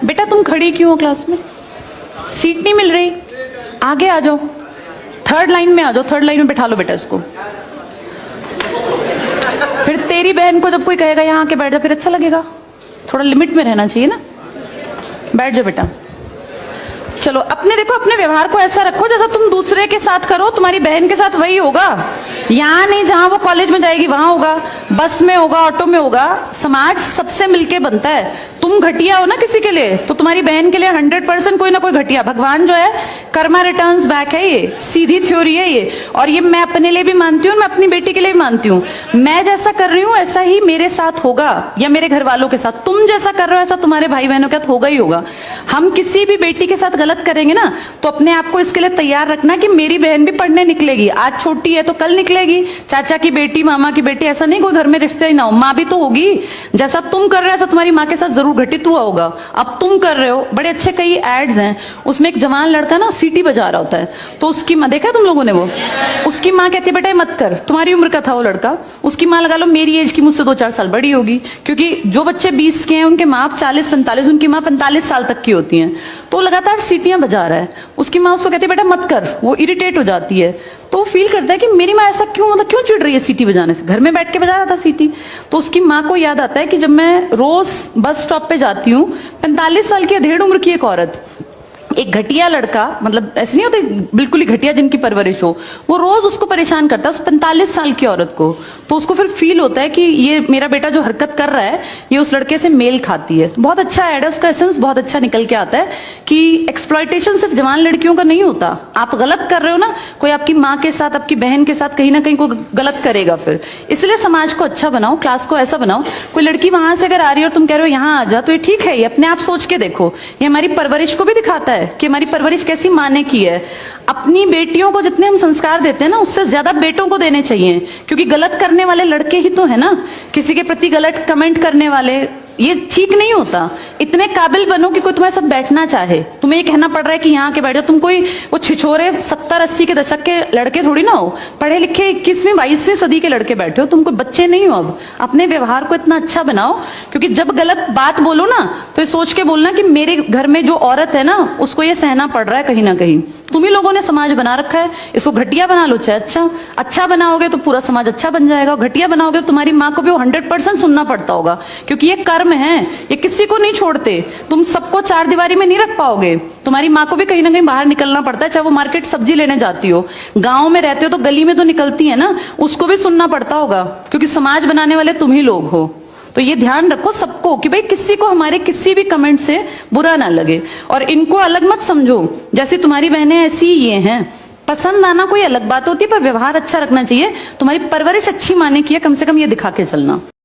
बेटा तुम खड़ी क्यों हो क्लास में? सीट नहीं मिल रही? आगे आ जाओ, थर्ड लाइन में आ जाओ, थर्ड लाइन में बैठा लो बेटा इसको। फिर तेरी बहन को जब कोई कहेगा यहाँ आके बैठ जा, फिर अच्छा लगेगा? थोड़ा लिमिट में रहना चाहिए ना। बैठ जाओ बेटा। चलो अपने देखो, अपने व्यवहार को ऐसा रखो जैसा तुम दूसरे के साथ करो, तुम्हारी बहन के साथ वही होगा। यहाँ नहीं, जहां वो कॉलेज में जाएगी वहां होगा, बस में होगा, ऑटो में होगा। समाज सबसे मिलके बनता है। तुम घटिया हो ना किसी के लिए, तो तुम्हारी बहन के लिए 100% कोई ना कोई घटिया। भगवान जो है कर्मा रिटर्न्स बैक है, ये सीधी थ्योरी है ये। और ये मैं अपने लिए भी मानती हूँ, मैं अपनी बेटी के लिए भी मानती हूँ। मैं जैसा कर रही हूँ ऐसा ही मेरे साथ होगा, या मेरे घर वालों के साथ। तुम जैसा कर रहे हो ऐसा तुम्हारे भाई बहनों के साथ होगा ही होगा। हम किसी भी बेटी के साथ गलत करेंगे ना, तो अपने आप को इसके लिए तैयार रखना कि मेरी बहन भी पढ़ने निकलेगी। आज छोटी है तो कल निकलेगी। चाचा की बेटी, मामा की बेटी, ऐसा नहीं कोई घर में रिश्ते ही ना हो, माँ भी तो होगी। जैसा तुम कर रहे हो ऐसा तुम्हारी माँ के साथ जरूर घटित हुआ होगा। अब तुम कर रहे हो, बड़े अच्छे कई एड्स हैं, उसमें एक जवान लड़का ना सीटी बजा रहा होता है, तो उसकी माँ, देखा तुम लोगों ने वो, उसकी माँ कहती है बेटा मत कर। तुम्हारी उम्र का था वो लड़का, उसकी माँ लगा लो मेरी एज की मुझसे 2-4 साल बड़ी होगी, क्योंकि जो बच्चे 20 के हैं उनके माँ 40-45, उनकी माँ 45 साल तक की होती हैं। तो लगातार सीटियां बजा रहा है, उसकी माँ उसको कहती है बेटा मत कर, वो इरिटेट हो जाती है। तो वो फील करता है कि मेरी माँ ऐसा क्यों, मतलब क्यों चिढ़ रही है सीटी बजाने से, घर में बैठ के बजा रहा था सीटी। तो उसकी माँ को याद आता है कि जब मैं रोज बस स्टॉप पे जाती हूँ, 45 साल की अधेड़ उम्र की एक औरत, एक घटिया लड़का, मतलब ऐसे नहीं होते बिल्कुल ही घटिया जिनकी परवरिश हो, वो रोज उसको परेशान करता है, उस 45 साल की औरत को। तो उसको फिर फील होता है कि ये मेरा बेटा जो हरकत कर रहा है ये उस लड़के से मेल खाती है। बहुत अच्छा ऐड है, उसका एसेंस बहुत अच्छा निकल के आता है कि एक्सप्लॉयटेशन सिर्फ जवान लड़कियों का नहीं होता। आप गलत कर रहे हो ना, कोई आपकी माँ के साथ, आपकी बहन के साथ कहीं ना कहीं कोई गलत करेगा फिर। इसलिए समाज को अच्छा बनाओ, क्लास को ऐसा बनाओ, कोई लड़की वहां से अगर आ रही है और तुम कह रहे हो यहाँ आ जा, तो ये ठीक है, ये अपने आप सोच के देखो। ये हमारी परवरिश को भी दिखाता है कि हमारी परवरिश कैसी माँ ने की है। अपनी बेटियों को जितने हम संस्कार देते हैं ना, उससे ज्यादा बेटों को देने चाहिए, क्योंकि गलत करने वाले लड़के ही तो है ना, किसी के प्रति गलत कमेंट करने वाले। ये ठीक नहीं होता। इतने काबिल बनो कि कोई तुम्हारे साथ बैठना चाहे। तुम्हें ये कहना पड़ रहा है कि यहाँ के बैठ जाओ, तुम कोई वो छिछोरे 70-80 के दशक के लड़के थोड़ी ना हो, पढ़े लिखे 21वीं 22वीं सदी के लड़के बैठे हो, तुम कोई बच्चे नहीं हो। अब अपने व्यवहार को इतना अच्छा बनाओ, क्योंकि जब गलत बात बोलो ना तो ये सोच के बोलना कि मेरे घर में जो औरत है ना उसको ये सहना पड़ रहा है कहीं ना कहीं। तुम ही लोगों ने समाज बना रखा है, इसको घटिया बना लो चाहे अच्छा बनाओगे तो पूरा समाज अच्छा बन जाएगा। घटिया बनाओगे तो तुम्हारी माँ को भी 100% सुनना पड़ता होगा, क्योंकि ये कर्म है, ये किसी को नहीं छोड़ते। तुम सबको 4 दीवारी में नहीं रख पाओगे, तुम्हारी माँ को भी कहीं ना कहीं बाहर निकलना पड़ता है। चाहे वो मार्केट सब्जी लेने जाती हो, गाँव में रहते हो तो गली में तो निकलती है ना, उसको भी सुनना पड़ता होगा, क्योंकि समाज बनाने वाले तुम ही लोग हो। तो ये ध्यान रखो सबको कि भाई किसी को हमारे किसी भी कमेंट से बुरा ना लगे, और इनको अलग मत समझो। जैसी तुम्हारी बहनें ऐसी ही ये हैं। पसंद आना कोई अलग बात होती है, पर व्यवहार अच्छा रखना चाहिए। तुम्हारी परवरिश अच्छी माने की है, कम से कम ये दिखा के चलना।